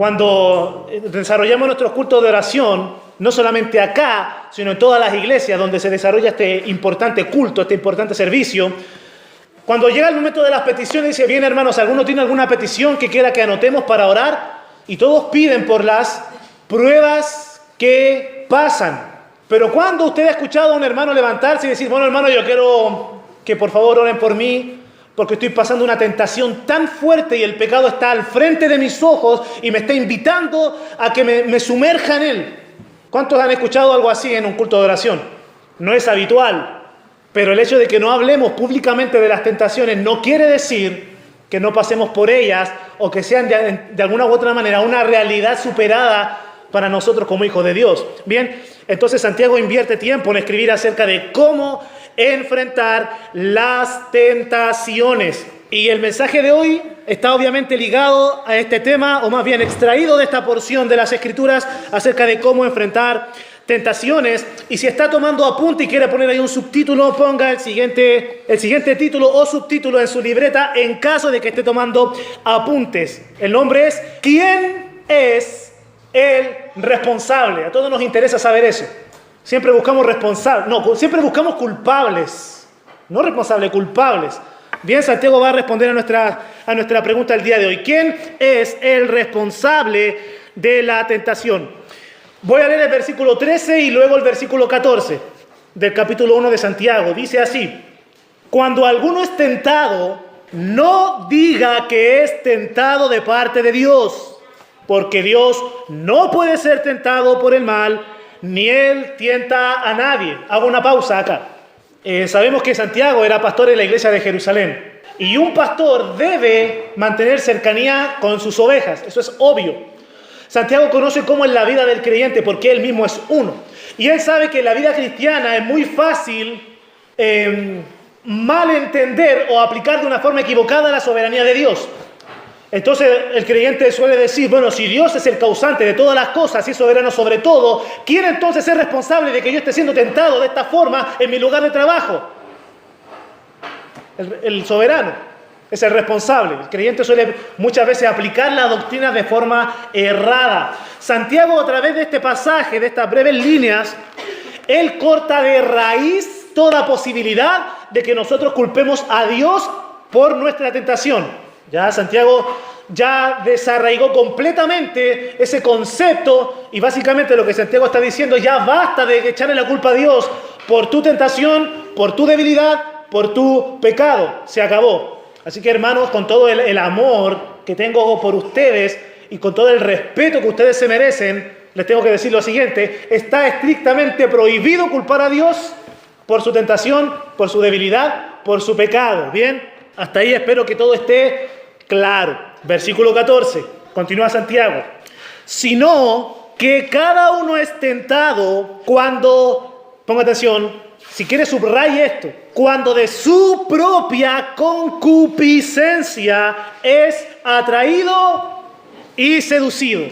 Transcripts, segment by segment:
cuando desarrollamos nuestros cultos de oración, no solamente acá, sino en todas las iglesias donde se desarrolla este importante culto, este importante servicio, cuando llega el momento de las peticiones, dice, bien hermanos, ¿alguno tiene alguna petición que quiera que anotemos para orar? Y todos piden por las pruebas que pasan. Pero cuando usted ha escuchado a un hermano levantarse y decir, bueno hermano, yo quiero que por favor oren por mí, porque estoy pasando una tentación tan fuerte y el pecado está al frente de mis ojos y me está invitando a que me sumerja en él. ¿Cuántos han escuchado algo así en un culto de oración? No es habitual, pero el hecho de que no hablemos públicamente de las tentaciones no quiere decir que no pasemos por ellas o que sean de alguna u otra manera una realidad superada para nosotros como hijos de Dios. Bien, entonces Santiago invierte tiempo en escribir acerca de cómo enfrentar las tentaciones. Y el mensaje de hoy está obviamente ligado a este tema, o más bien extraído de esta porción de las Escrituras acerca de cómo enfrentar tentaciones. Y si está tomando apunte y quiere poner ahí un subtítulo, ponga el siguiente título o subtítulo en su libreta en caso de que esté tomando apuntes. El nombre es ¿Quién es el responsable? A todos nos interesa saber eso. Siempre buscamos responsables, no, siempre buscamos culpables, no responsables, culpables. Bien, Santiago va a responder a nuestra pregunta del día de hoy. ¿Quién es el responsable de la tentación? Voy a leer el versículo 13 y luego el versículo 14 del capítulo 1 de Santiago. Dice así: cuando alguno es tentado, no diga que es tentado de parte de Dios, porque Dios no puede ser tentado por el mal, ni Él tienta a nadie. Hago una pausa acá. Sabemos que Santiago era pastor en la iglesia de Jerusalén. Y un pastor debe mantener cercanía con sus ovejas. Eso es obvio. Santiago conoce cómo es la vida del creyente porque él mismo es uno. Y él sabe que en la vida cristiana es muy fácil malentender o aplicar de una forma equivocada la soberanía de Dios. Entonces el creyente suele decir, bueno, si Dios es el causante de todas las cosas y es soberano sobre todo, ¿quién entonces es responsable de que yo esté siendo tentado de esta forma en mi lugar de trabajo? El soberano es el responsable. El creyente suele muchas veces aplicar la doctrina de forma errada. Santiago, a través de este pasaje, de estas breves líneas, él corta de raíz toda posibilidad de que nosotros culpemos a Dios por nuestra tentación. Ya Santiago ya desarraigó completamente ese concepto y básicamente lo que Santiago está diciendo, ya basta de echarle la culpa a Dios por tu tentación, por tu debilidad, por tu pecado. Se acabó. Así que hermanos, con todo el amor que tengo por ustedes y con todo el respeto que ustedes se merecen, les tengo que decir lo siguiente: está estrictamente prohibido culpar a Dios por su tentación, por su debilidad, por su pecado. Bien, hasta ahí espero que todo esté claro. Versículo 14, continúa Santiago: sino que cada uno es tentado cuando, ponga atención, si quiere subraye esto, cuando de su propia concupiscencia es atraído y seducido.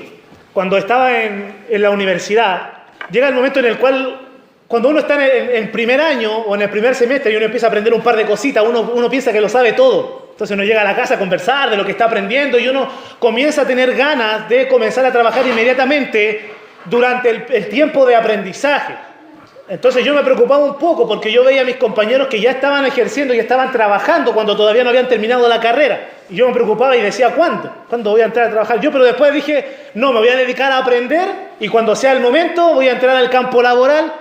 Cuando estaba en la universidad, llega el momento en el cual, cuando uno está en primer año o en el primer semestre y uno empieza a aprender un par de cositas, uno piensa que lo sabe todo. Entonces uno llega a la casa a conversar de lo que está aprendiendo y uno comienza a tener ganas de comenzar a trabajar inmediatamente durante el tiempo de aprendizaje. Entonces yo me preocupaba un poco porque yo veía a mis compañeros que ya estaban ejerciendo y estaban trabajando cuando todavía no habían terminado la carrera. Y yo me preocupaba y decía, ¿cuándo? ¿Cuándo voy a entrar a trabajar yo? Pero después dije, no, me voy a dedicar a aprender y cuando sea el momento voy a entrar al campo laboral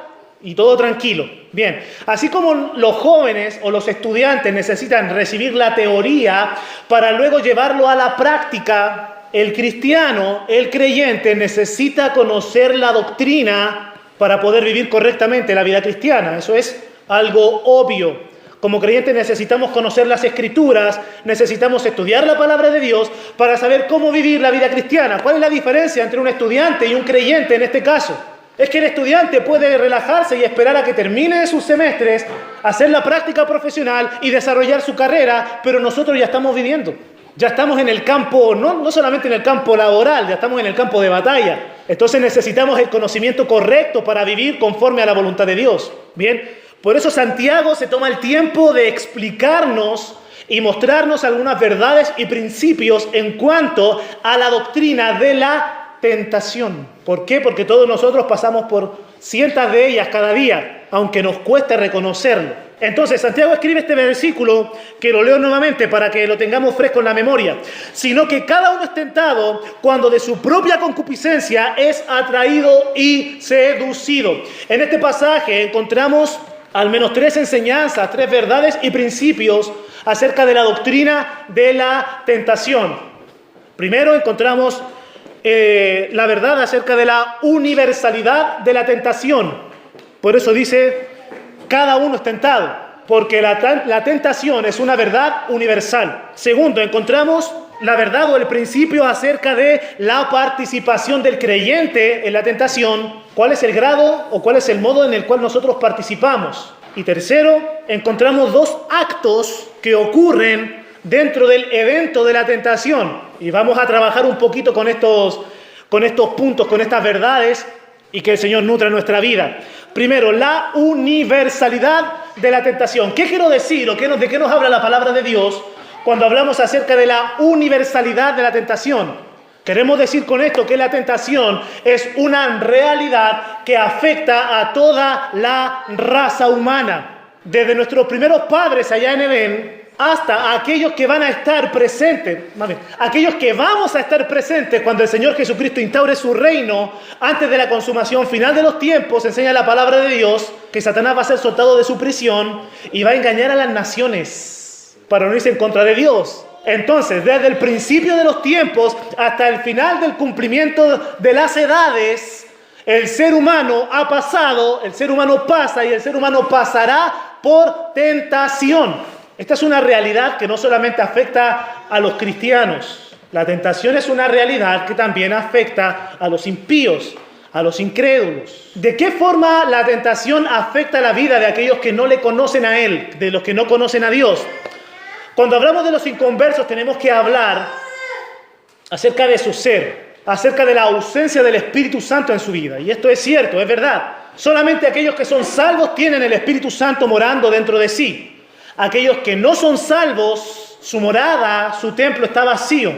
y todo tranquilo. Bien, así como los jóvenes o los estudiantes necesitan recibir la teoría para luego llevarlo a la práctica, el cristiano, el creyente, necesita conocer la doctrina para poder vivir correctamente la vida cristiana. Eso es algo obvio. Como creyentes necesitamos conocer las Escrituras, necesitamos estudiar la palabra de Dios para saber cómo vivir la vida cristiana. ¿Cuál es la diferencia entre un estudiante y un creyente en este caso? Es que el estudiante puede relajarse y esperar a que termine sus semestres, hacer la práctica profesional y desarrollar su carrera, pero nosotros ya estamos viviendo. Ya estamos en el campo, no solamente en el campo laboral, ya estamos en el campo de batalla. Entonces necesitamos el conocimiento correcto para vivir conforme a la voluntad de Dios. Bien, por eso Santiago se toma el tiempo de explicarnos y mostrarnos algunas verdades y principios en cuanto a la doctrina de la tentación. ¿Por qué? Porque todos nosotros pasamos por cientos de ellas cada día, aunque nos cueste reconocerlo. Entonces, Santiago escribe este versículo, que lo leo nuevamente para que lo tengamos fresco en la memoria, sino que cada uno es tentado cuando de su propia concupiscencia es atraído y seducido. En este pasaje encontramos al menos 3 enseñanzas, 3 verdades y principios acerca de la doctrina de la tentación. Primero encontramos la verdad acerca de la universalidad de la tentación. Por eso dice, cada uno es tentado, porque la tentación es una verdad universal. Segundo, encontramos la verdad o el principio acerca de la participación del creyente en la tentación. ¿Cuál es el grado o cuál es el modo en el cual nosotros participamos? Y tercero, encontramos 2 actos que ocurren dentro del evento de la tentación. Y vamos a trabajar un poquito con estos puntos, con estas verdades, y que el Señor nutra nuestra vida. Primero, la universalidad de la tentación. ¿Qué quiero decir o de qué nos habla la palabra de Dios cuando hablamos acerca de la universalidad de la tentación? Queremos decir con esto que la tentación es una realidad que afecta a toda la raza humana. Desde nuestros primeros padres allá en Edén hasta aquellos que van a estar presentes, más bien, aquellos que vamos a estar presentes cuando el Señor Jesucristo instaure su reino antes de la consumación final de los tiempos. Enseña la palabra de Dios que Satanás va a ser soltado de su prisión y va a engañar a las naciones para unirse en contra de Dios. Entonces, desde el principio de los tiempos hasta el final del cumplimiento de las edades, el ser humano ha pasado, el ser humano pasa y el ser humano pasará por tentación. Esta es una realidad que no solamente afecta a los cristianos. La tentación es una realidad que también afecta a los impíos, a los incrédulos. ¿De qué forma la tentación afecta la vida de aquellos que no le conocen a Él, de los que no conocen a Dios? Cuando hablamos de los inconversos tenemos que hablar acerca de su ser, acerca de la ausencia del Espíritu Santo en su vida. Y esto es cierto, es verdad. Solamente aquellos que son salvos tienen el Espíritu Santo morando dentro de sí. Aquellos que no son salvos, su morada, su templo está vacío.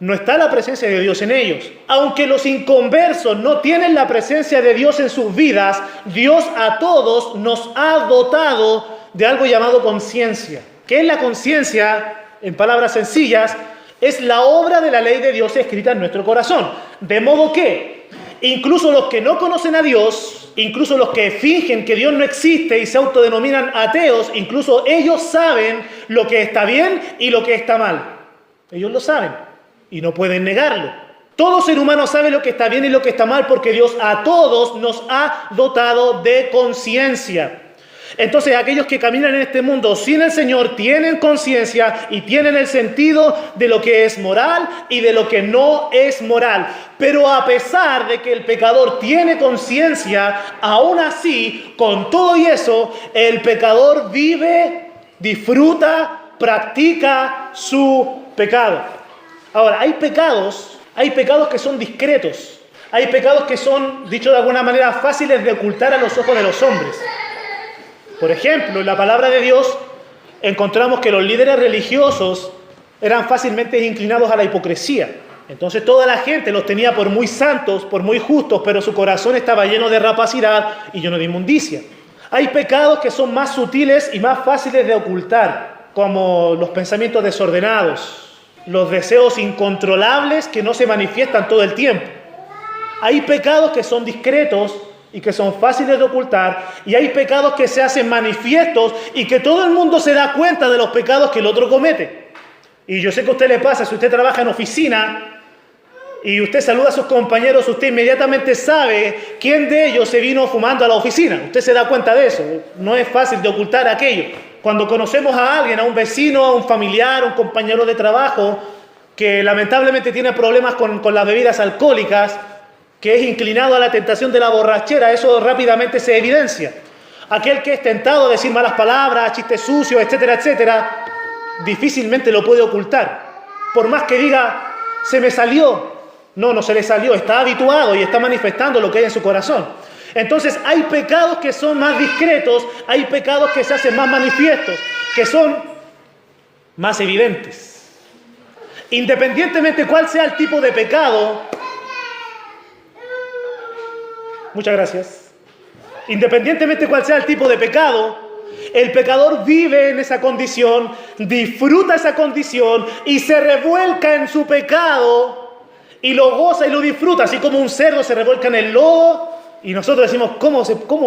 No está la presencia de Dios en ellos. Aunque los inconversos no tienen la presencia de Dios en sus vidas, Dios a todos nos ha dotado de algo llamado conciencia. ¿Qué es la conciencia? En palabras sencillas, es la obra de la ley de Dios escrita en nuestro corazón. De modo que incluso los que no conocen a Dios, incluso los que fingen que Dios no existe y se autodenominan ateos, incluso ellos saben lo que está bien y lo que está mal. Ellos lo saben y no pueden negarlo. Todo ser humano sabe lo que está bien y lo que está mal porque Dios a todos nos ha dotado de conciencia. Entonces aquellos que caminan en este mundo sin el Señor tienen conciencia y tienen el sentido de lo que es moral y de lo que no es moral. Pero a pesar de que el pecador tiene conciencia, aún así, con todo y eso, el pecador vive, disfruta, practica su pecado. Ahora, hay pecados que son discretos. Hay pecados que son, dicho de alguna manera, fáciles de ocultar a los ojos de los hombres. Por ejemplo, en la palabra de Dios encontramos que los líderes religiosos eran fácilmente inclinados a la hipocresía. Entonces toda la gente los tenía por muy santos, por muy justos, pero su corazón estaba lleno de rapacidad y lleno de inmundicia. Hay pecados que son más sutiles y más fáciles de ocultar, como los pensamientos desordenados, los deseos incontrolables que no se manifiestan todo el tiempo. Hay pecados que son discretos y que son fáciles de ocultar, y hay pecados que se hacen manifiestos y que todo el mundo se da cuenta de los pecados que el otro comete. Y yo sé que a usted le pasa, si usted trabaja en oficina y usted saluda a sus compañeros, usted inmediatamente sabe quién de ellos se vino fumando a la oficina. Usted se da cuenta de eso, no es fácil de ocultar aquello. Cuando conocemos a alguien, a un vecino, a un familiar, a un compañero de trabajo que lamentablemente tiene problemas con las bebidas alcohólicas, que es inclinado a la tentación de la borrachera, eso rápidamente se evidencia. Aquel que es tentado a decir malas palabras, chistes sucios, etcétera, etcétera, difícilmente lo puede ocultar. Por más que diga, se me salió. No se le salió, está habituado y está manifestando lo que hay en su corazón. Entonces hay pecados que son más discretos, hay pecados que se hacen más manifiestos, que son más evidentes. Independientemente cuál sea el tipo de pecado, muchas gracias. Independientemente cuál sea el tipo de pecado, el pecador vive en esa condición, disfruta esa condición y se revuelca en su pecado y lo goza y lo disfruta, así como un cerdo se revuelca en el lodo. Y nosotros decimos, ¿cómo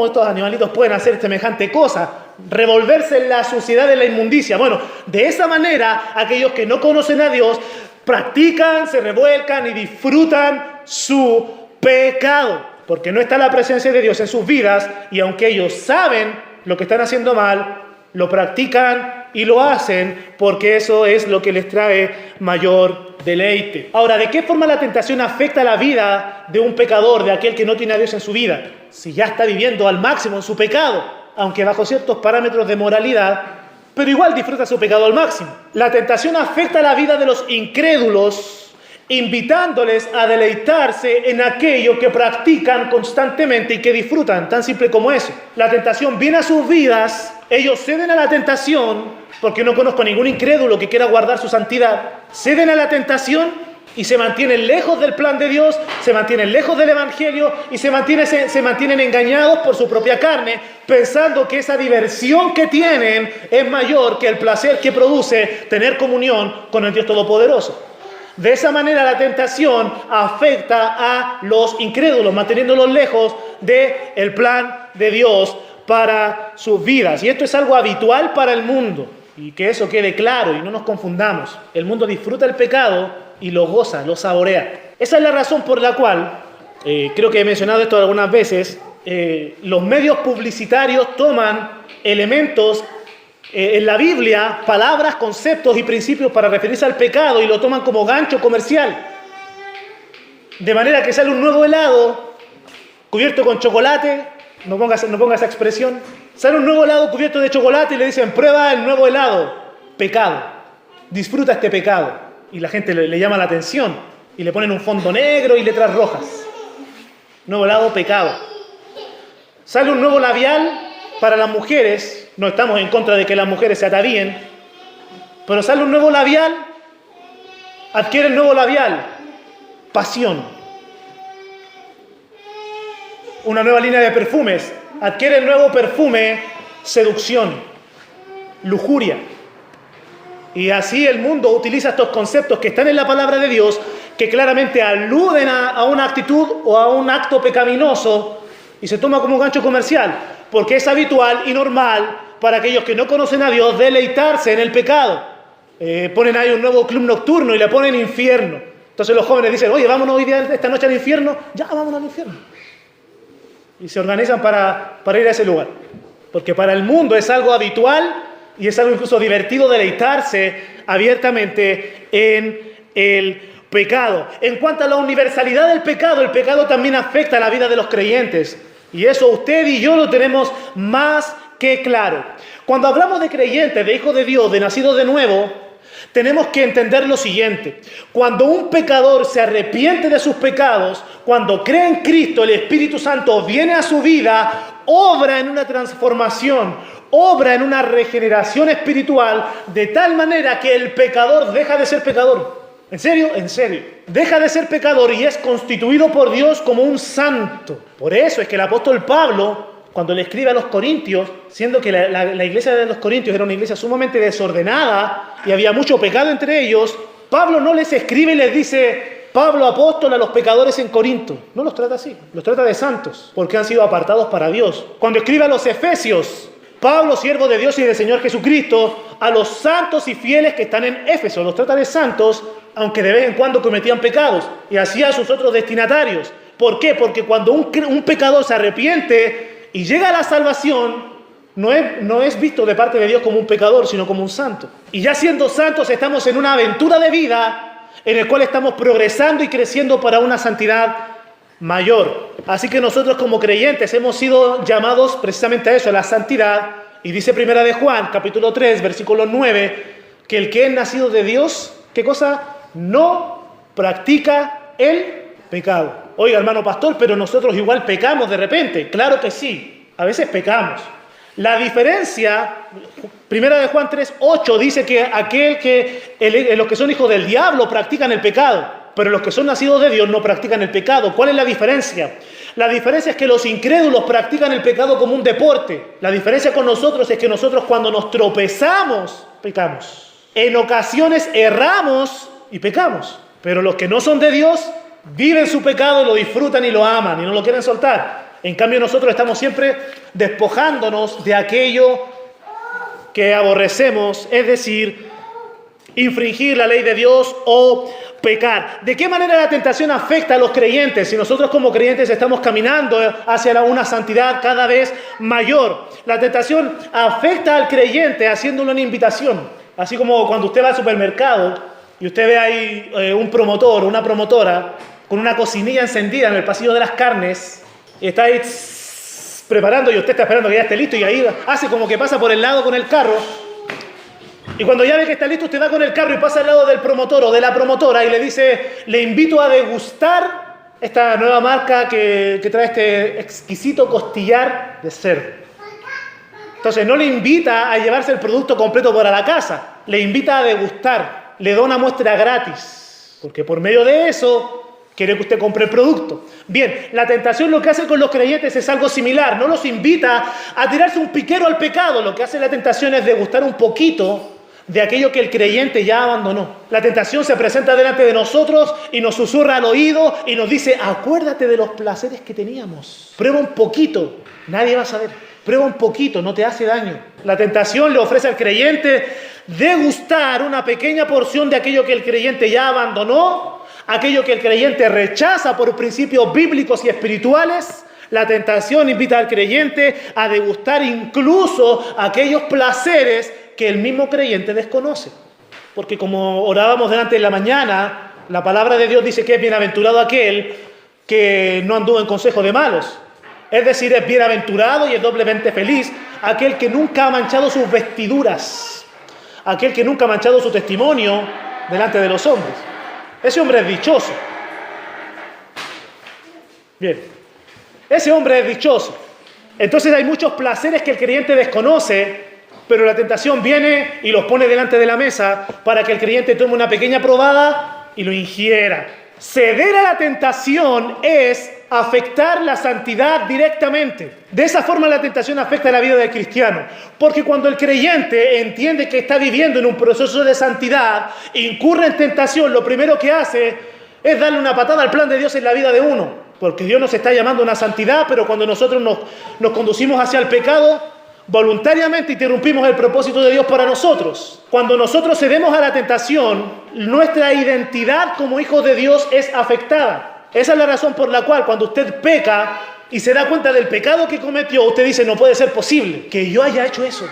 estos animalitos pueden hacer semejante cosa? Revolverse en la suciedad de la inmundicia. Bueno, de esa manera, aquellos que no conocen a Dios practican, se revuelcan y disfrutan su pecado. Porque no está la presencia de Dios en sus vidas y aunque ellos saben lo que están haciendo mal, lo practican y lo hacen porque eso es lo que les trae mayor deleite. Ahora, ¿de qué forma la tentación afecta la vida de un pecador, de aquel que no tiene a Dios en su vida? Si ya está viviendo al máximo en su pecado, aunque bajo ciertos parámetros de moralidad, pero igual disfruta su pecado al máximo. La tentación afecta la vida de los incrédulos, invitándoles a deleitarse en aquello que practican constantemente y que disfrutan, tan simple como eso. La tentación viene a sus vidas, ellos ceden a la tentación, porque no conozco a ningún incrédulo que quiera guardar su santidad, ceden a la tentación y se mantienen lejos del plan de Dios, se mantienen lejos del Evangelio y se mantienen engañados por su propia carne, pensando que esa diversión que tienen es mayor que el placer que produce tener comunión con el Dios Todopoderoso. De esa manera la tentación afecta a los incrédulos, manteniéndolos lejos del plan de Dios para sus vidas. Y esto es algo habitual para el mundo. Y que eso quede claro y no nos confundamos. El mundo disfruta el pecado y lo goza, lo saborea. Esa es la razón por la cual, creo que he mencionado esto algunas veces, los medios publicitarios toman elementos en la Biblia, palabras, conceptos y principios para referirse al pecado y lo toman como gancho comercial. De manera que sale un nuevo helado cubierto con chocolate, no ponga esa expresión, sale un nuevo helado cubierto de chocolate y le dicen, prueba el nuevo helado, pecado, disfruta este pecado. Y la gente le llama la atención y le ponen un fondo negro y letras rojas. Nuevo helado, pecado. Sale un nuevo labial para las mujeres. No estamos en contra de que las mujeres se atavíen, pero sale un nuevo labial, adquiere el nuevo labial, pasión. Una nueva línea de perfumes, adquiere el nuevo perfume, seducción, lujuria. Y así el mundo utiliza estos conceptos que están en la palabra de Dios, que claramente aluden a una actitud o a un acto pecaminoso, y se toma como un gancho comercial, porque es habitual y normal para aquellos que no conocen a Dios deleitarse en el pecado. Ponen ahí un nuevo club nocturno y le ponen infierno. Entonces los jóvenes dicen, oye, vámonos hoy día, esta noche al infierno. Ya, vámonos al infierno. Y se organizan para ir a ese lugar. Porque para el mundo es algo habitual y es algo incluso divertido deleitarse abiertamente en el pecado. En cuanto a la universalidad del pecado, el pecado también afecta a la vida de los creyentes. Y eso usted y yo lo tenemos más que claro. Cuando hablamos de creyentes, de hijos de Dios, de nacidos de nuevo, tenemos que entender lo siguiente. Cuando un pecador se arrepiente de sus pecados, cuando cree en Cristo, el Espíritu Santo viene a su vida, obra en una transformación, obra en una regeneración espiritual, de tal manera que el pecador deja de ser pecador. ¿En serio? En serio. Deja de ser pecador y es constituido por Dios como un santo. Por eso es que el apóstol Pablo, cuando le escribe a los corintios, siendo que la iglesia de los corintios era una iglesia sumamente desordenada y había mucho pecado entre ellos, Pablo no les escribe y les dice, Pablo apóstol a los pecadores en Corinto. No los trata así, los trata de santos, porque han sido apartados para Dios. Cuando escribe a los efesios, Pablo, siervo de Dios y del Señor Jesucristo, a los santos y fieles que están en Éfeso, los trata de santos, aunque de vez en cuando cometían pecados, y así a sus otros destinatarios. ¿Por qué? Porque cuando un pecador se arrepiente y llega a la salvación, no es visto de parte de Dios como un pecador, sino como un santo. Y ya siendo santos estamos en una aventura de vida en el cual estamos progresando y creciendo para una santidad mayor. Así que nosotros como creyentes hemos sido llamados precisamente a eso, a la santidad. Y dice Primera de Juan, capítulo 3, versículo 9, que el que es nacido de Dios, ¿qué cosa? No practica el pecado. Oiga, hermano pastor, pero nosotros igual pecamos de repente. Claro que sí, a veces pecamos. La diferencia, primera de Juan 3:8 dice que los que son hijos del diablo practican el pecado, pero los que son nacidos de Dios no practican el pecado. ¿Cuál es la diferencia? La diferencia es que los incrédulos practican el pecado como un deporte. La diferencia con nosotros es que nosotros cuando nos tropezamos, pecamos. En ocasiones erramos y pecamos. Pero los que no son de Dios viven su pecado, lo disfrutan y lo aman y no lo quieren soltar. En cambio nosotros estamos siempre despojándonos de aquello que aborrecemos, es decir, infringir la ley de Dios o pecar. ¿De qué manera la tentación afecta a los creyentes? Si nosotros como creyentes estamos caminando hacia una santidad cada vez mayor. La tentación afecta al creyente haciéndole una invitación. Así como cuando usted va al supermercado y usted ve ahí un promotor o una promotora con una cocinilla encendida en el pasillo de las carnes y está ahí preparando y usted está esperando que ya esté listo y ahí hace como que pasa por el lado con el carro. Y cuando ya ve que está listo, usted va con el carro y pasa al lado del promotor o de la promotora y le dice, le invito a degustar esta nueva marca que trae este exquisito costillar de cerdo. Entonces no le invita a llevarse el producto completo para la casa, le invita a degustar, le da una muestra gratis, porque por medio de eso quiere que usted compre el producto. Bien, la tentación lo que hace con los creyentes es algo similar, no los invita a tirarse un piquero al pecado, lo que hace la tentación es degustar un poquito de aquello que el creyente ya abandonó. La tentación se presenta delante de nosotros y nos susurra al oído y nos dice, acuérdate de los placeres que teníamos. Prueba un poquito, nadie va a saber. Prueba un poquito, no te hace daño. La tentación le ofrece al creyente degustar una pequeña porción de aquello que el creyente ya abandonó, aquello que el creyente rechaza por principios bíblicos y espirituales. La tentación invita al creyente a degustar incluso aquellos placeres que el mismo creyente desconoce. Porque como orábamos delante de la mañana, la palabra de Dios dice que es bienaventurado aquel que no anduvo en consejo de malos. Es decir, es bienaventurado y es doblemente feliz aquel que nunca ha manchado sus vestiduras, aquel que nunca ha manchado su testimonio delante de los hombres. Ese hombre es dichoso. Bien, ese hombre es dichoso. Entonces hay muchos placeres que el creyente desconoce, pero la tentación viene y los pone delante de la mesa para que el creyente tome una pequeña probada y lo ingiera. Ceder a la tentación es afectar la santidad directamente. De esa forma la tentación afecta la vida del cristiano. Porque cuando el creyente entiende que está viviendo en un proceso de santidad, incurre en tentación, lo primero que hace es darle una patada al plan de Dios en la vida de uno. Porque Dios nos está llamando a una santidad, pero cuando nosotros nos conducimos hacia el pecado, voluntariamente interrumpimos el propósito de Dios para nosotros. Cuando nosotros cedemos a la tentación, nuestra identidad como hijos de Dios es afectada. Esa es la razón por la cual cuando usted peca y se da cuenta del pecado que cometió, usted dice, no puede ser posible que yo haya hecho eso.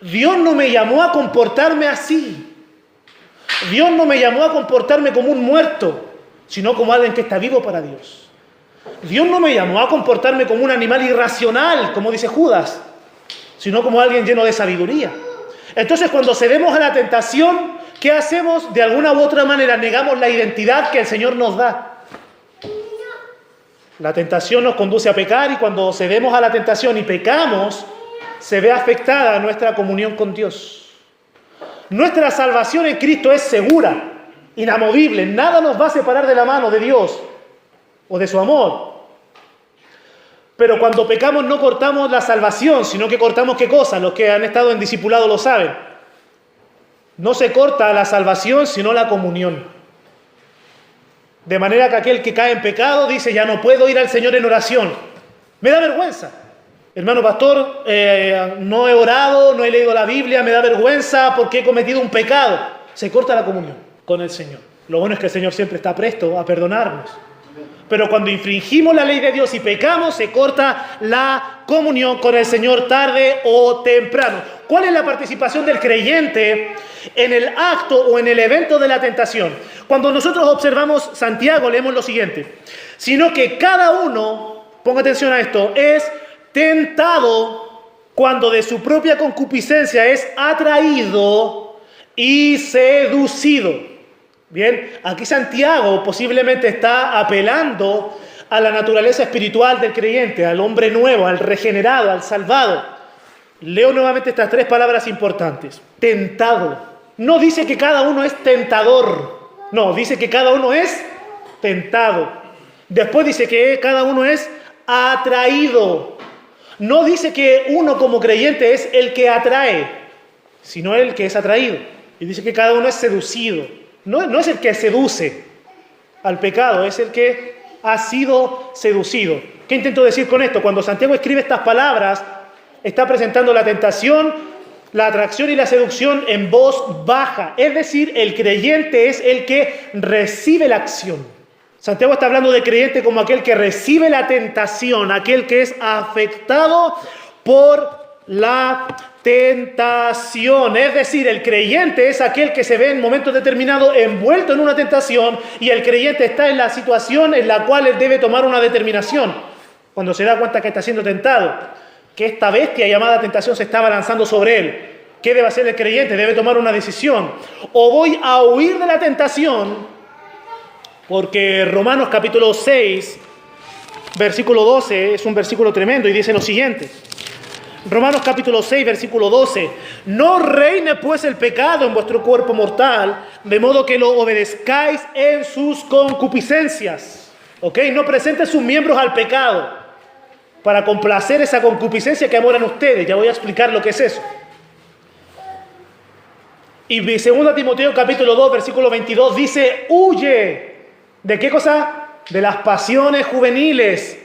Dios no me llamó a comportarme así. Dios no me llamó a comportarme como un muerto, sino como alguien que está vivo para Dios. Dios no me llamó a comportarme como un animal irracional, como dice Judas, sino como alguien lleno de sabiduría. Entonces, cuando cedemos a la tentación, ¿qué hacemos? De alguna u otra manera negamos la identidad que el Señor nos da. La tentación nos conduce a pecar y cuando cedemos a la tentación y pecamos, se ve afectada nuestra comunión con Dios. Nuestra salvación en Cristo es segura, inamovible. Nada nos va a separar de la mano de Dios o de su amor. Pero cuando pecamos no cortamos la salvación, sino que cortamos ¿qué cosa? Los que han estado en discipulado lo saben. No se corta la salvación, sino la comunión. De manera que aquel que cae en pecado dice, ya no puedo ir al Señor en oración. Me da vergüenza. Hermano pastor, no he orado, no he leído la Biblia, me da vergüenza porque he cometido un pecado. Se corta la comunión con el Señor. Lo bueno es que el Señor siempre está presto a perdonarnos. Pero cuando infringimos la ley de Dios y pecamos, se corta la comunión con el Señor tarde o temprano. ¿Cuál es la participación del creyente en el acto o en el evento de la tentación? Cuando nosotros observamos Santiago, leemos lo siguiente. Sino que cada uno, ponga atención a esto, es tentado cuando de su propia concupiscencia es atraído y seducido. Bien, aquí Santiago posiblemente está apelando a la naturaleza espiritual del creyente, al hombre nuevo, al regenerado, al salvado. Leo nuevamente estas tres palabras importantes. Tentado. No dice que cada uno es tentador. No, dice que cada uno es tentado. Después dice que cada uno es atraído. No dice que uno como creyente es el que atrae, sino el que es atraído. Y dice que cada uno es seducido. No es el que seduce al pecado, es el que ha sido seducido. ¿Qué intento decir con esto? Cuando Santiago escribe estas palabras, está presentando la tentación, la atracción y la seducción en voz baja. Es decir, el creyente es el que recibe la acción. Santiago está hablando de creyente como aquel que recibe la tentación, aquel que es afectado por la tentación. Es decir, el creyente es aquel que se ve en momentos determinados envuelto en una tentación y el creyente está en la situación en la cual él debe tomar una determinación. Cuando se da cuenta que está siendo tentado, que esta bestia llamada tentación se está abalanzando sobre él. ¿Qué debe hacer el creyente? Debe tomar una decisión. O voy a huir de la tentación, porque Romanos capítulo 6, versículo 12, es un versículo tremendo y dice lo siguiente. Romanos capítulo 6, versículo 12. No reine pues el pecado en vuestro cuerpo mortal, de modo que lo obedezcáis en sus concupiscencias. ¿Ok? No presente sus miembros al pecado para complacer esa concupiscencia que amoran ustedes. Ya voy a explicar lo que es eso. Y 2 Timoteo capítulo 2, versículo 22 dice, huye. ¿De qué cosa? De las pasiones juveniles.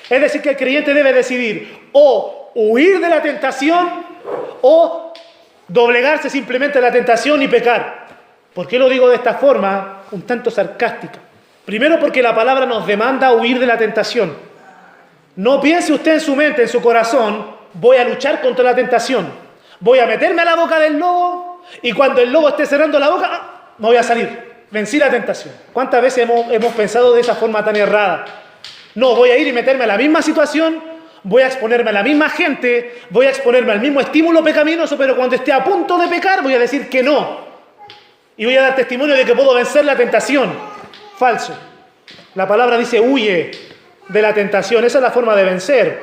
Es decir, que el creyente debe decidir o huir de la tentación o doblegarse simplemente a la tentación y pecar. ¿Por qué lo digo de esta forma? Un tanto sarcástica. Primero porque la palabra nos demanda huir de la tentación. No piense usted en su mente, en su corazón, voy a luchar contra la tentación. Voy a meterme a la boca del lobo y cuando el lobo esté cerrando la boca, me voy a salir. Vencí la tentación. ¿Cuántas veces hemos pensado de esa forma tan errada? No, voy a ir y meterme a la misma situación, voy a exponerme a la misma gente, voy a exponerme al mismo estímulo pecaminoso, pero cuando esté a punto de pecar voy a decir que no. Y voy a dar testimonio de que puedo vencer la tentación. Falso. La palabra dice huye de la tentación. Esa es la forma de vencer.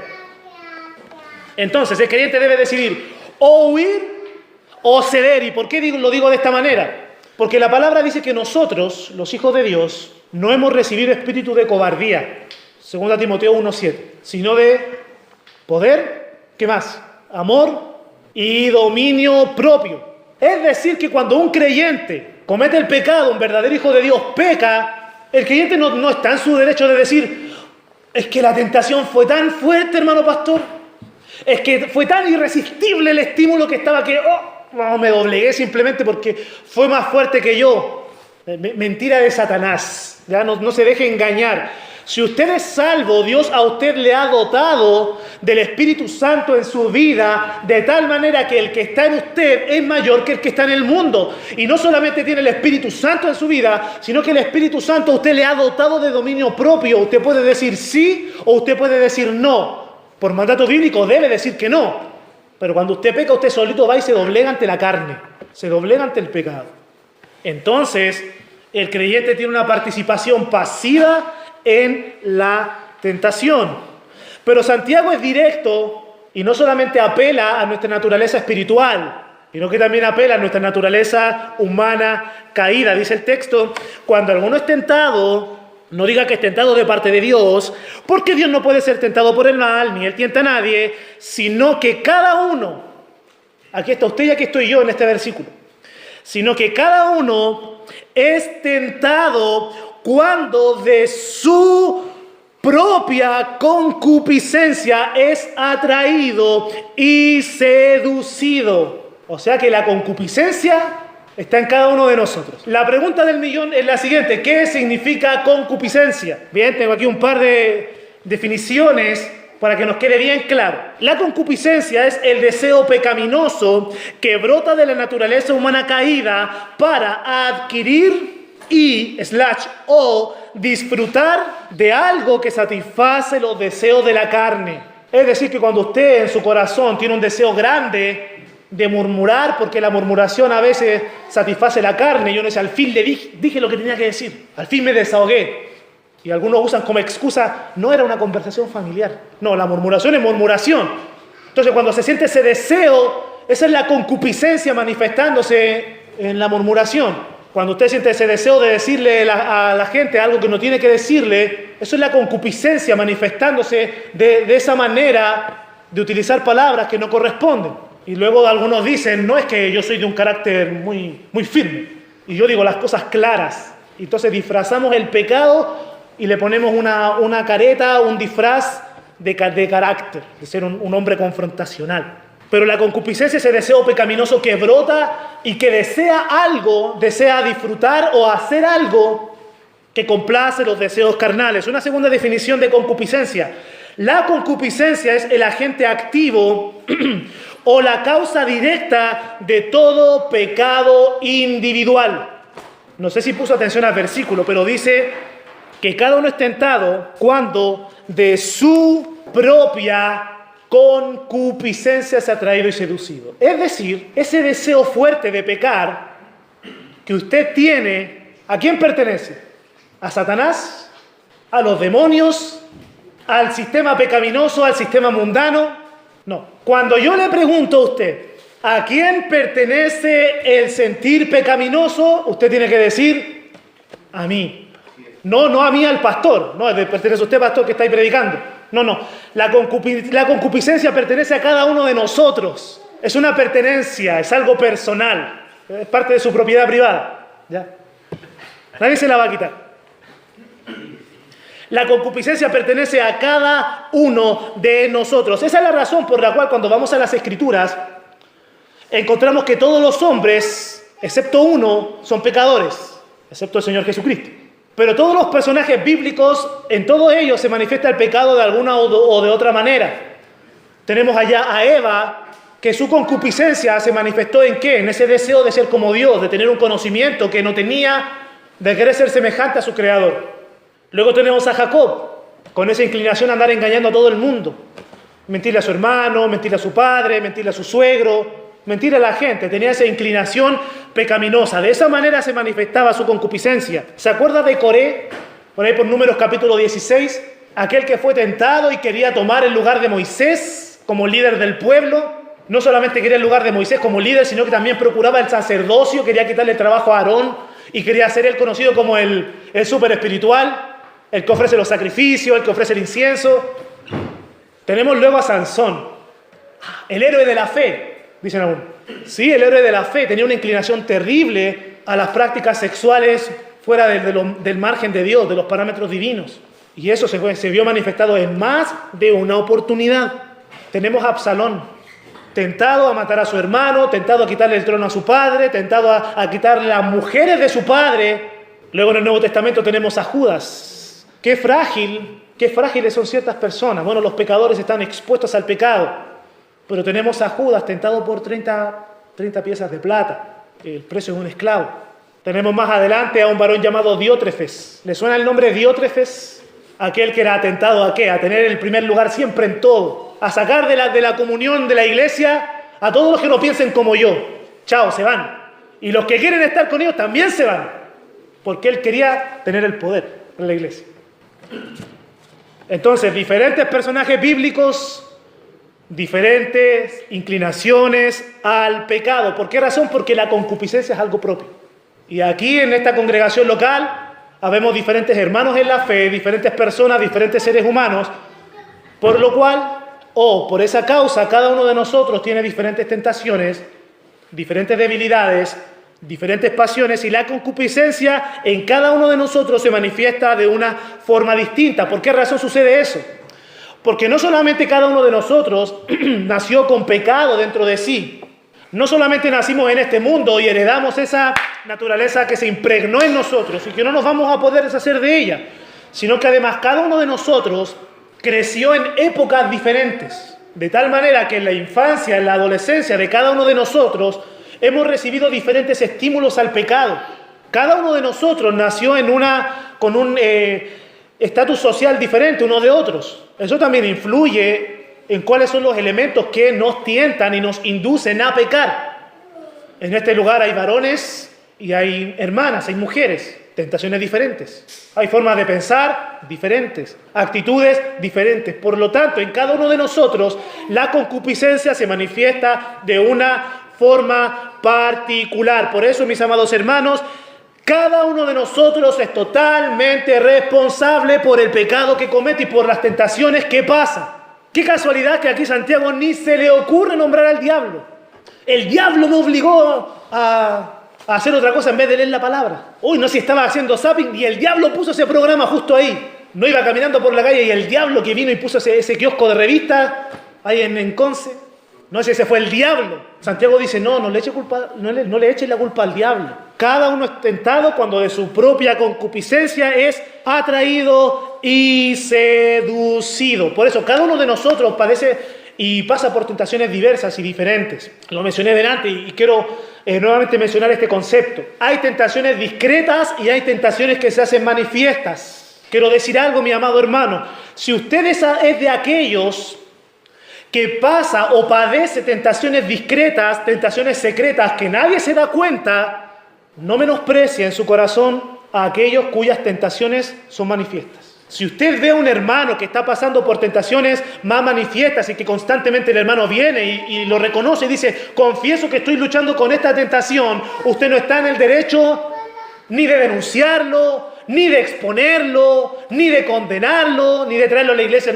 Entonces el creyente debe decidir o huir o ceder. ¿Y por qué lo digo de esta manera? Porque la palabra dice que nosotros, los hijos de Dios, no hemos recibido espíritu de cobardía, 2 Timoteo 1:7, sino de poder, ¿qué más? Amor y dominio propio. Es decir, que cuando un creyente comete el pecado, un verdadero hijo de Dios peca, el creyente no está en su derecho de decir, es que la tentación fue tan fuerte, hermano pastor, es que fue tan irresistible el estímulo que estaba que... No, me doblegué simplemente porque fue más fuerte que yo. Mentira de Satanás. Ya no se deje engañar. Si usted es salvo, Dios a usted le ha dotado del Espíritu Santo en su vida, de tal manera que el que está en usted es mayor que el que está en el mundo. Y no solamente tiene el Espíritu Santo en su vida, sino que el Espíritu Santo a usted le ha dotado de dominio propio. Usted puede decir sí o usted puede decir no. Por mandato bíblico debe decir que no. Pero cuando usted peca, usted solito va y se doblega ante la carne, se doblega ante el pecado. Entonces, el creyente tiene una participación pasiva en la tentación. Pero Santiago es directo y no solamente apela a nuestra naturaleza espiritual, sino que también apela a nuestra naturaleza humana caída. Dice el texto, cuando alguno es tentado, no diga que es tentado de parte de Dios, porque Dios no puede ser tentado por el mal, ni Él tienta a nadie, sino que cada uno, aquí está usted y aquí estoy yo en este versículo, sino que cada uno es tentado cuando de su propia concupiscencia es atraído y seducido. O sea que la concupiscencia está en cada uno de nosotros. La pregunta del millón es la siguiente. ¿Qué significa concupiscencia? Bien, tengo aquí un par de definiciones para que nos quede bien claro. La concupiscencia es el deseo pecaminoso que brota de la naturaleza humana caída para adquirir o disfrutar de algo que satisface los deseos de la carne. Es decir, que cuando usted en su corazón tiene un deseo grande de murmurar, porque la murmuración a veces satisface la carne. Yo no sé, al fin le dije lo que tenía que decir. Al fin me desahogué. Y algunos usan como excusa, no era una conversación familiar. No, la murmuración es murmuración. Entonces cuando se siente ese deseo, esa es la concupiscencia manifestándose en la murmuración. Cuando usted siente ese deseo de decirle a la gente algo que no tiene que decirle, eso es la concupiscencia manifestándose de esa manera de utilizar palabras que no corresponden. Y luego algunos dicen, no, es que yo soy de un carácter muy, muy firme y yo digo las cosas claras. Y entonces disfrazamos el pecado y le ponemos una careta, un disfraz de carácter, de ser un hombre confrontacional. Pero la concupiscencia es ese deseo pecaminoso que brota y que desea algo, desea disfrutar o hacer algo que complace los deseos carnales. Una segunda definición de concupiscencia. La concupiscencia es el agente activo o la causa directa de todo pecado individual. No sé si puso atención al versículo, pero dice que cada uno es tentado cuando de su propia concupiscencia se ha atraído y seducido. Es decir, ese deseo fuerte de pecar que usted tiene, ¿a quién pertenece? ¿A Satanás? ¿A los demonios? ¿Al sistema pecaminoso? ¿Al sistema mundano? No. Cuando yo le pregunto a usted, ¿a quién pertenece el sentir pecaminoso? Usted tiene que decir, a mí. No a mí, al pastor. No, pertenece a usted, pastor, que está ahí predicando. No. La concupiscencia pertenece a cada uno de nosotros. Es una pertenencia, es algo personal. Es parte de su propiedad privada. ¿Ya? Nadie se la va a quitar. La concupiscencia pertenece a cada uno de nosotros. Esa es la razón por la cual cuando vamos a las Escrituras encontramos que todos los hombres, excepto uno, son pecadores, excepto el Señor Jesucristo. Pero todos los personajes bíblicos, en todos ellos se manifiesta el pecado de alguna o de otra manera. Tenemos allá a Eva, que su concupiscencia se manifestó ¿en qué? En ese deseo de ser como Dios, de tener un conocimiento que no tenía, de querer ser semejante a su Creador. Luego tenemos a Jacob, con esa inclinación a andar engañando a todo el mundo. Mentirle a su hermano, mentirle a su padre, mentirle a su suegro, mentirle a la gente. Tenía esa inclinación pecaminosa. De esa manera se manifestaba su concupiscencia. ¿Se acuerda de Coré? Por ahí por Números capítulo 16. Aquel que fue tentado y quería tomar el lugar de Moisés como líder del pueblo. No solamente quería el lugar de Moisés como líder, sino que también procuraba el sacerdocio. Quería quitarle el trabajo a Aarón y quería ser él conocido como el súper espiritual. El que ofrece los sacrificios, el que ofrece el incienso. Tenemos luego a Sansón, el héroe de la fe, dicen algunos. Sí, el héroe de la fe tenía una inclinación terrible a las prácticas sexuales fuera del margen de Dios, de los parámetros divinos. Y eso se vio manifestado en más de una oportunidad. Tenemos a Absalón, tentado a matar a su hermano, tentado a quitarle el trono a su padre, tentado a quitarle las mujeres de su padre. Luego en el Nuevo Testamento tenemos a Judas. Qué frágiles son ciertas personas. Bueno, los pecadores están expuestos al pecado. Pero tenemos a Judas tentado por 30 piezas de plata, el precio de un esclavo. Tenemos más adelante a un varón llamado Diótrefes. ¿Le suena el nombre Diótrefes? Aquel que era tentado ¿a qué? A tener el primer lugar siempre en todo. A sacar de la comunión de la iglesia a todos los que no piensen como yo. Chao, se van. Y los que quieren estar con ellos también se van. Porque él quería tener el poder en la iglesia. Entonces, diferentes personajes bíblicos, diferentes inclinaciones al pecado. ¿Por qué razón? Porque la concupiscencia es algo propio. Y aquí en esta congregación local habemos diferentes hermanos en la fe, diferentes personas, diferentes seres humanos, por lo cual, por esa causa, cada uno de nosotros tiene diferentes tentaciones, diferentes debilidades, diferentes pasiones, y la concupiscencia en cada uno de nosotros se manifiesta de una forma distinta. ¿Por qué razón sucede eso? Porque no solamente cada uno de nosotros nació con pecado dentro de sí, no solamente nacimos en este mundo y heredamos esa naturaleza que se impregnó en nosotros y que no nos vamos a poder deshacer de ella, sino que además cada uno de nosotros creció en épocas diferentes, de tal manera que en la infancia, en la adolescencia de cada uno de nosotros hemos recibido diferentes estímulos al pecado. Cada uno de nosotros nació con un estatus social diferente uno de otros. Eso también influye en cuáles son los elementos que nos tientan y nos inducen a pecar. En este lugar hay varones y hay hermanas, hay mujeres. Tentaciones diferentes. Hay formas de pensar diferentes, actitudes diferentes. Por lo tanto, en cada uno de nosotros, la concupiscencia se manifiesta de una forma particular. Por eso, mis amados hermanos, cada uno de nosotros es totalmente responsable por el pecado que comete y por las tentaciones que pasa. Qué casualidad que aquí Santiago ni se le ocurre nombrar al diablo. El diablo me obligó a hacer otra cosa en vez de leer la palabra. Uy, no, si estaba haciendo zapping y el diablo puso ese programa justo ahí. No iba caminando por la calle y el diablo que vino y puso ese kiosco de revistas ahí en Conce. No, ese fue el diablo. Santiago dice, no le eches la culpa al diablo. Cada uno es tentado cuando de su propia concupiscencia es atraído y seducido. Por eso, cada uno de nosotros padece y pasa por tentaciones diversas y diferentes. Lo mencioné delante y quiero nuevamente mencionar este concepto. Hay tentaciones discretas y hay tentaciones que se hacen manifiestas. Quiero decir algo, mi amado hermano. Si usted es de aquellos que pasa o padece tentaciones discretas, tentaciones secretas, que nadie se da cuenta, no menosprecie en su corazón a aquellos cuyas tentaciones son manifiestas. Si usted ve a un hermano que está pasando por tentaciones más manifiestas y que constantemente el hermano viene y lo reconoce y dice, confieso que estoy luchando con esta tentación, usted no está en el derecho ni de denunciarlo, ni de exponerlo, ni de condenarlo, ni de traerlo a la iglesia.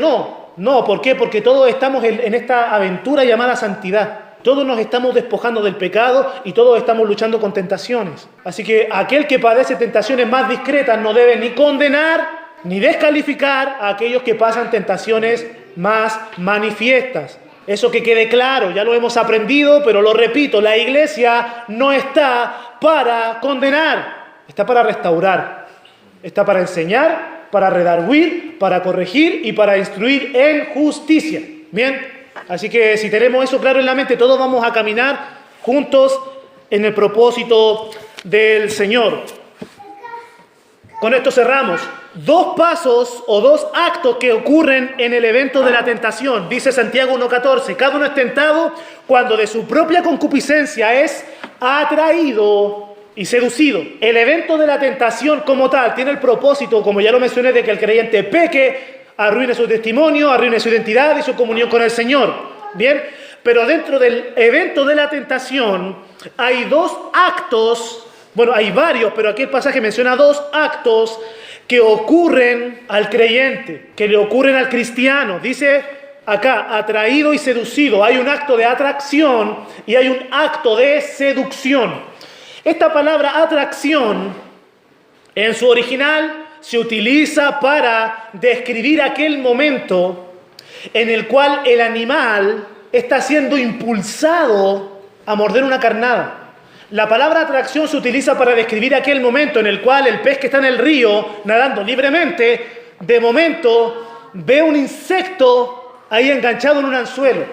No, ¿por qué? Porque todos estamos en esta aventura llamada santidad. Todos nos estamos despojando del pecado y todos estamos luchando con tentaciones. Así que aquel que padece tentaciones más discretas no debe ni condenar ni descalificar a aquellos que pasan tentaciones más manifiestas. Eso que quede claro, ya lo hemos aprendido, pero lo repito, la iglesia no está para condenar, está para restaurar, está para enseñar, para redarguir, para corregir y para instruir en justicia. Bien, así que si tenemos eso claro en la mente, todos vamos a caminar juntos en el propósito del Señor. Con esto cerramos. 2 pasos o 2 actos que ocurren en el evento de la tentación. Dice Santiago 1:14, cada uno es tentado cuando de su propia concupiscencia es atraído y seducido. El evento de la tentación como tal tiene el propósito, como ya lo mencioné, de que el creyente peque, arruine su testimonio, arruine su identidad y su comunión con el Señor. Bien, pero dentro del evento de la tentación hay 2 actos, bueno, hay varios, pero aquí el pasaje menciona 2 actos que ocurren al creyente, que le ocurren al cristiano. Dice acá, atraído y seducido. Hay un acto de atracción y hay un acto de seducción. Esta palabra atracción, en su original, se utiliza para describir aquel momento en el cual el animal está siendo impulsado a morder una carnada. La palabra atracción se utiliza para describir aquel momento en el cual el pez que está en el río, nadando libremente, de momento ve un insecto ahí enganchado en un anzuelo.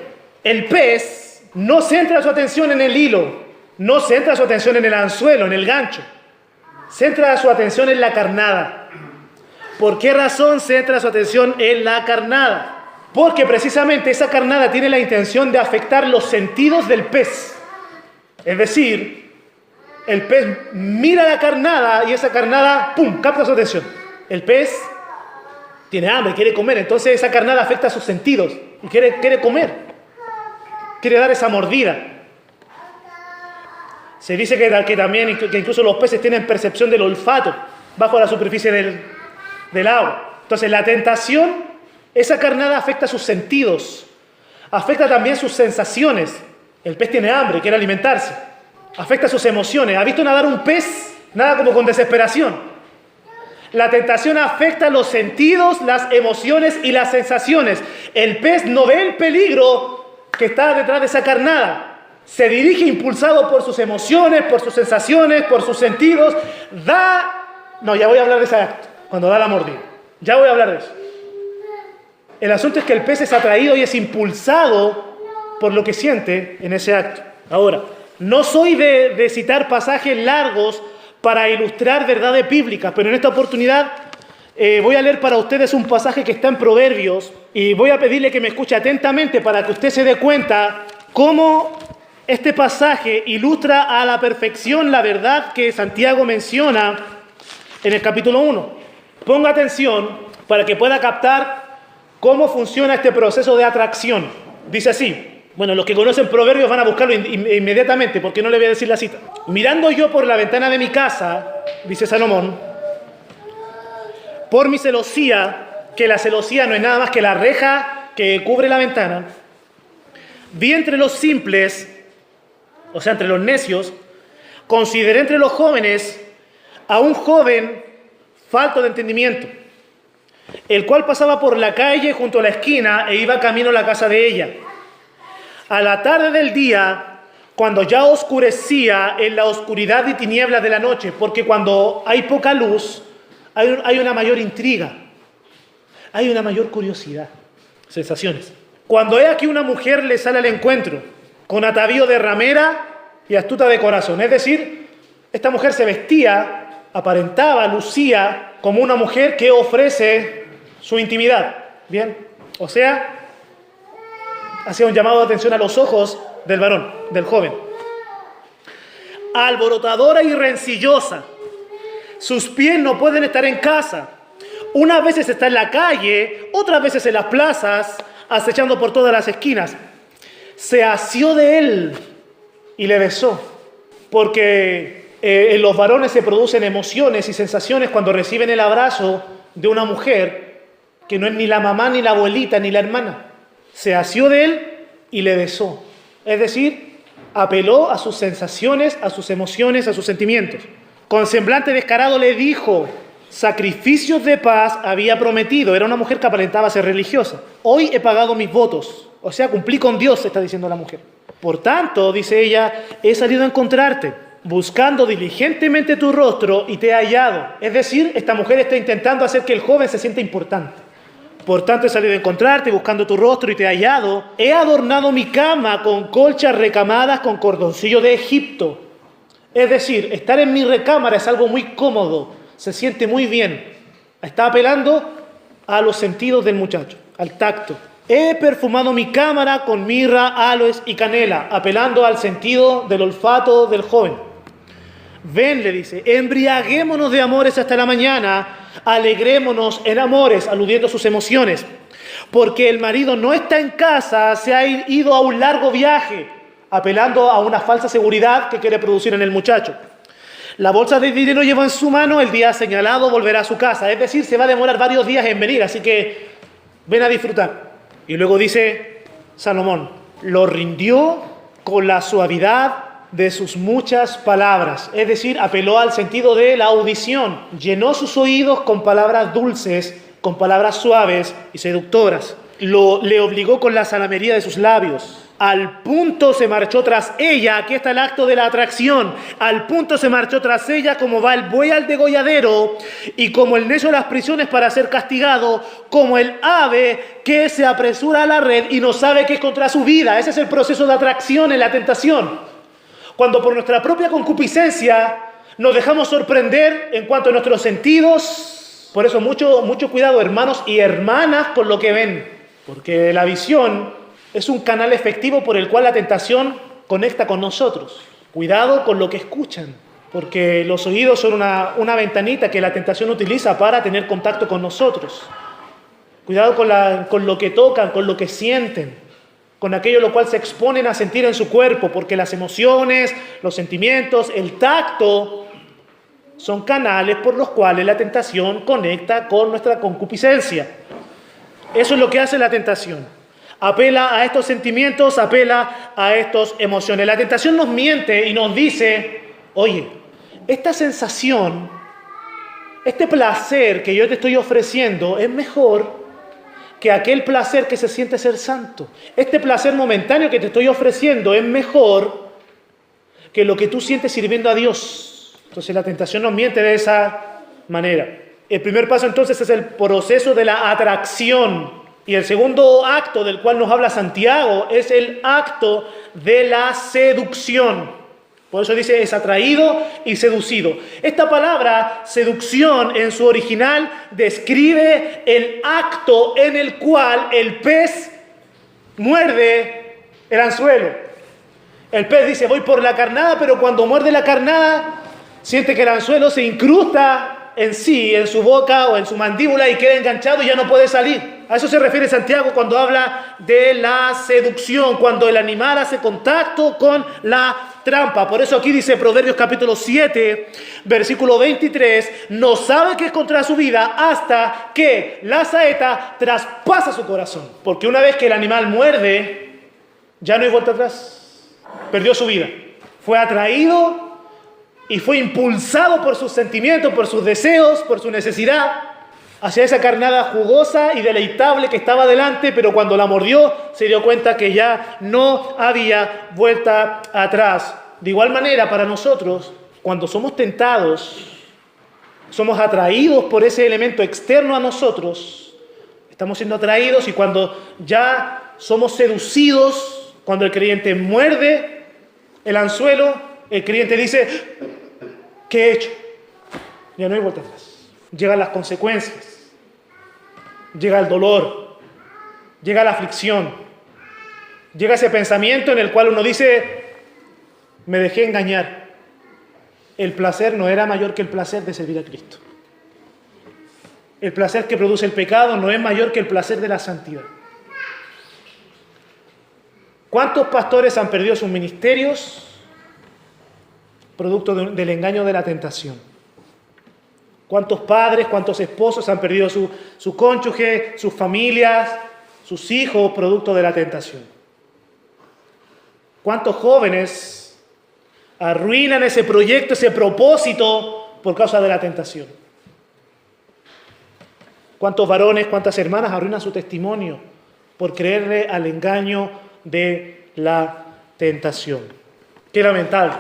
El pez no centra su atención en el hilo, no centra su atención en el anzuelo, en el gancho. Centra su atención en la carnada. ¿Por qué razón centra su atención en la carnada? Porque precisamente esa carnada tiene la intención de afectar los sentidos del pez. Es decir, el pez mira la carnada y esa carnada, ¡pum!, capta su atención. El pez tiene hambre, quiere comer, entonces esa carnada afecta a sus sentidos y quiere comer. Quiere dar esa mordida. Se dice que también, que incluso los peces tienen percepción del olfato bajo la superficie del agua. Entonces la tentación, esa carnada afecta a sus sentidos, afecta también sus sensaciones. El pez tiene hambre, quiere alimentarse. Afecta sus emociones. ¿Ha visto nadar un pez? Nada como con desesperación. La tentación afecta los sentidos, las emociones y las sensaciones. El pez no ve el peligro que está detrás de esa carnada. Se dirige impulsado por sus emociones, por sus sensaciones, por sus sentidos. Ya voy a hablar de ese acto, cuando da la mordida. Ya voy a hablar de eso. El asunto es que el pez es atraído y es impulsado por lo que siente en ese acto. Ahora, no soy de citar pasajes largos para ilustrar verdades bíblicas, pero en esta oportunidad voy a leer para ustedes un pasaje que está en Proverbios y voy a pedirle que me escuche atentamente para que usted se dé cuenta cómo este pasaje ilustra a la perfección la verdad que Santiago menciona en el capítulo 1. Ponga atención para que pueda captar cómo funciona este proceso de atracción. Dice así. Bueno, los que conocen Proverbios van a buscarlo inmediatamente, porque no le voy a decir la cita. Mirando yo por la ventana de mi casa, dice Salomón, por mi celosía, que la celosía no es nada más que la reja que cubre la ventana, vi entre los simples, o sea, entre los necios, consideré entre los jóvenes a un joven falto de entendimiento, el cual pasaba por la calle junto a la esquina e iba camino a la casa de ella. A la tarde del día, cuando ya oscurecía en la oscuridad y tinieblas de la noche, porque cuando hay poca luz, hay una mayor intriga, hay una mayor curiosidad, sensaciones. Cuando he aquí una mujer le sale al encuentro, con atavío de ramera y astuta de corazón, es decir, esta mujer se vestía, aparentaba, lucía como una mujer que ofrece su intimidad, ¿bien? O sea, hacía un llamado de atención a los ojos del varón, del joven. Alborotadora y rencillosa. Sus pies no pueden estar en casa. Unas veces está en la calle, otras veces en las plazas, acechando por todas las esquinas. Se asió de él y le besó. Porque en los varones se producen emociones y sensaciones cuando reciben el abrazo de una mujer que no es ni la mamá, ni la abuelita, ni la hermana. Se asió de él y le besó. Es decir, apeló a sus sensaciones, a sus emociones, a sus sentimientos. Con semblante descarado le dijo, sacrificios de paz había prometido. Era una mujer que aparentaba ser religiosa. Hoy he pagado mis votos. O sea, cumplí con Dios, está diciendo la mujer. Por tanto, dice ella, he salido a encontrarte, buscando diligentemente tu rostro y te he hallado. Es decir, esta mujer está intentando hacer que el joven se sienta importante. Por tanto, he salido a encontrarte, buscando tu rostro y te he hallado. He adornado mi cama con colchas recamadas con cordoncillo de Egipto. Es decir, estar en mi recámara es algo muy cómodo, se siente muy bien. Está apelando a los sentidos del muchacho, al tacto. He perfumado mi cámara con mirra, aloes y canela, apelando al sentido del olfato del joven. Ven, le dice, embriaguémonos de amores hasta la mañana, alegrémonos en amores, aludiendo a sus emociones, porque el marido no está en casa, se ha ido a un largo viaje, apelando a una falsa seguridad que quiere producir en el muchacho. La bolsa de dinero lleva en su mano, el día señalado volverá a su casa, es decir, se va a demorar varios días en venir, así que ven a disfrutar. Y luego dice Salomón, lo rindió con la suavidad de sus muchas palabras, es decir, apeló al sentido de la audición, llenó sus oídos con palabras dulces, con palabras suaves y seductoras, le obligó con la salamería de sus labios, al punto se marchó tras ella, aquí está el acto de la atracción, al punto se marchó tras ella como va el buey al degolladero y como el necio a las prisiones para ser castigado, como el ave que se apresura a la red y no sabe qué es contra su vida. Ese es el proceso de atracción en la tentación. Cuando por nuestra propia concupiscencia nos dejamos sorprender en cuanto a nuestros sentidos. Por eso mucho cuidado, hermanos y hermanas, con lo que ven. Porque la visión es un canal efectivo por el cual la tentación conecta con nosotros. Cuidado con lo que escuchan. Porque los oídos son una ventanita que la tentación utiliza para tener contacto con nosotros. Cuidado con lo que tocan, con lo que sienten, con aquello lo cual se exponen a sentir en su cuerpo, porque las emociones, los sentimientos, el tacto, son canales por los cuales la tentación conecta con nuestra concupiscencia. Eso es lo que hace la tentación. Apela a estos sentimientos, apela a estas emociones. La tentación nos miente y nos dice, oye, esta sensación, este placer que yo te estoy ofreciendo es mejor que aquel placer que se siente ser santo. Este placer momentáneo que te estoy ofreciendo es mejor que lo que tú sientes sirviendo a Dios. Entonces la tentación nos miente de esa manera. El primer paso entonces es el proceso de la atracción. Y el segundo acto del cual nos habla Santiago es el acto de la seducción. Por eso dice, es atraído y seducido. Esta palabra, seducción, en su original, describe el acto en el cual el pez muerde el anzuelo. El pez dice, voy por la carnada, pero cuando muerde la carnada, siente que el anzuelo se incrusta en sí, en su boca o en su mandíbula y queda enganchado y ya no puede salir. A eso se refiere Santiago cuando habla de la seducción, cuando el animal hace contacto con la trampa. Por eso aquí dice Proverbios capítulo 7, versículo 23, no sabe que es contra su vida hasta que la saeta traspasa su corazón. Porque una vez que el animal muerde, ya no hay vuelta atrás. Perdió su vida. Fue atraído y fue impulsado por sus sentimientos, por sus deseos, por su necesidad, hacia esa carnada jugosa y deleitable que estaba delante, pero cuando la mordió se dio cuenta que ya no había vuelta atrás. De igual manera, para nosotros, cuando somos tentados, somos atraídos por ese elemento externo a nosotros, estamos siendo atraídos y cuando ya somos seducidos, cuando el creyente muerde el anzuelo, el creyente dice, ¿qué he hecho? Ya no hay vuelta atrás. Llegan las consecuencias. Llega el dolor. Llega la aflicción. Llega ese pensamiento en el cual uno dice, me dejé engañar. El placer no era mayor que el placer de servir a Cristo. El placer que produce el pecado no es mayor que el placer de la santidad. ¿Cuántos pastores han perdido sus ministerios producto del engaño de la tentación? ¿Cuántos padres, cuántos esposos han perdido su cónyuge, sus familias, sus hijos, producto de la tentación? ¿Cuántos jóvenes arruinan ese proyecto, ese propósito por causa de la tentación? ¿Cuántos varones, cuántas hermanas arruinan su testimonio por creerle al engaño de la tentación? Qué lamentable.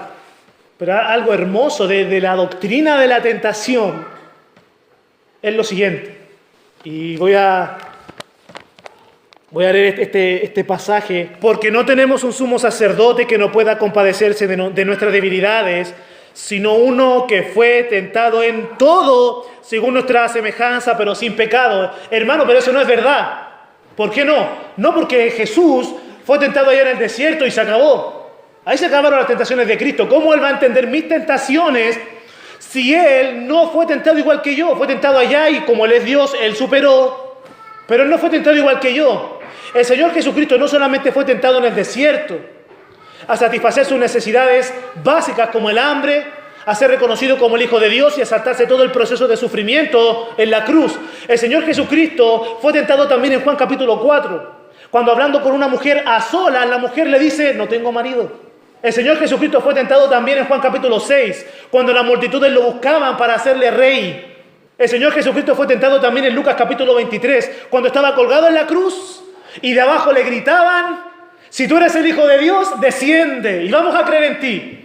Pero algo hermoso de la doctrina de la tentación es lo siguiente. Y voy a leer este pasaje. Porque no tenemos un sumo sacerdote que no pueda compadecerse de nuestras debilidades, sino uno que fue tentado en todo según nuestra semejanza, pero sin pecado. Hermano, pero eso no es verdad. ¿Por qué no? No, porque Jesús fue tentado allá en el desierto y se acabó. Ahí se acabaron las tentaciones de Cristo. ¿Cómo Él va a entender mis tentaciones si Él no fue tentado igual que yo? Fue tentado allá y como Él es Dios, Él superó. Pero Él no fue tentado igual que yo. El Señor Jesucristo no solamente fue tentado en el desierto a satisfacer sus necesidades básicas como el hambre, a ser reconocido como el Hijo de Dios y a saltarse todo el proceso de sufrimiento en la cruz. El Señor Jesucristo fue tentado también en Juan capítulo 4, cuando hablando con una mujer a solas, la mujer le dice, no tengo marido. El Señor Jesucristo fue tentado también en Juan capítulo 6, cuando las multitudes lo buscaban para hacerle rey. El Señor Jesucristo fue tentado también en Lucas capítulo 23, cuando estaba colgado en la cruz y de abajo le gritaban, si tú eres el Hijo de Dios, desciende y vamos a creer en ti.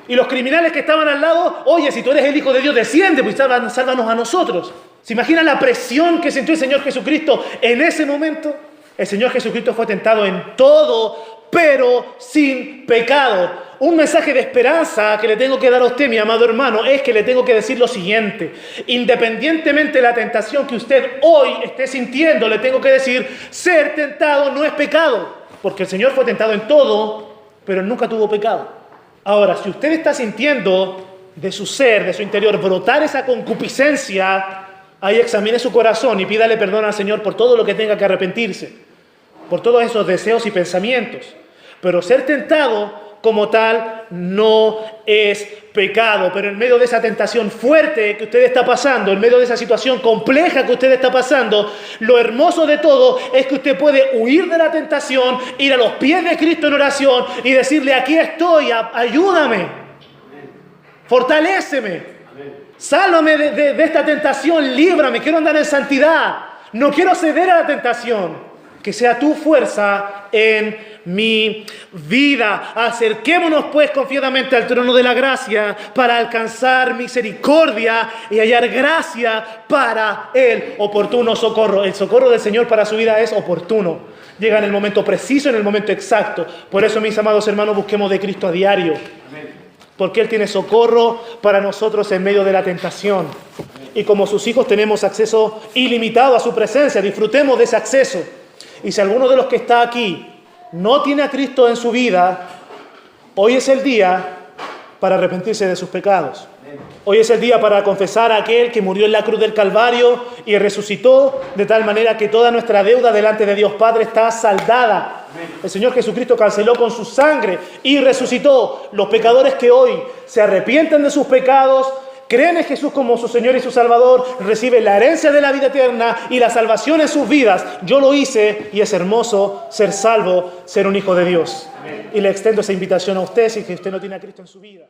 Y los criminales que estaban al lado, oye, si tú eres el Hijo de Dios, desciende, pues sálvanos a nosotros. ¿Se imaginan la presión que sintió el Señor Jesucristo en ese momento? El Señor Jesucristo fue tentado en todo, pero sin pecado. Un mensaje de esperanza que le tengo que dar a usted, mi amado hermano, es que le tengo que decir lo siguiente. Independientemente de la tentación que usted hoy esté sintiendo, le tengo que decir, ser tentado no es pecado. Porque el Señor fue tentado en todo, pero nunca tuvo pecado. Ahora, si usted está sintiendo de su ser, de su interior, brotar esa concupiscencia, ahí examine su corazón y pídale perdón al Señor por todo lo que tenga que arrepentirse, por todos esos deseos y pensamientos. Pero ser tentado como tal no es pecado. Pero en medio de esa tentación fuerte que usted está pasando, en medio de esa situación compleja que usted está pasando, lo hermoso de todo es que usted puede huir de la tentación, ir a los pies de Cristo en oración y decirle, aquí estoy, ayúdame, fortaléceme, sálvame de esta tentación, líbrame, quiero andar en santidad, no quiero ceder a la tentación. Que sea tu fuerza en mi vida. Acerquémonos pues confiadamente al trono de la gracia para alcanzar misericordia y hallar gracia para el oportuno socorro. El socorro del Señor para su vida es oportuno. Llega en el momento preciso, en el momento exacto. Por eso, mis amados hermanos, busquemos de Cristo a diario. Porque Él tiene socorro para nosotros en medio de la tentación. Y como sus hijos tenemos acceso ilimitado a su presencia. Disfrutemos de ese acceso. Y si alguno de los que está aquí no tiene a Cristo en su vida, hoy es el día para arrepentirse de sus pecados. Hoy es el día para confesar a aquel que murió en la cruz del Calvario y resucitó de tal manera que toda nuestra deuda delante de Dios Padre está saldada. El Señor Jesucristo canceló con su sangre y resucitó. Los pecadores que hoy se arrepienten de sus pecados, creen en Jesús como su Señor y su Salvador, reciben la herencia de la vida eterna y la salvación en sus vidas. Yo lo hice y es hermoso ser salvo, ser un hijo de Dios. Y le extiendo esa invitación a usted si usted no tiene a Cristo en su vida.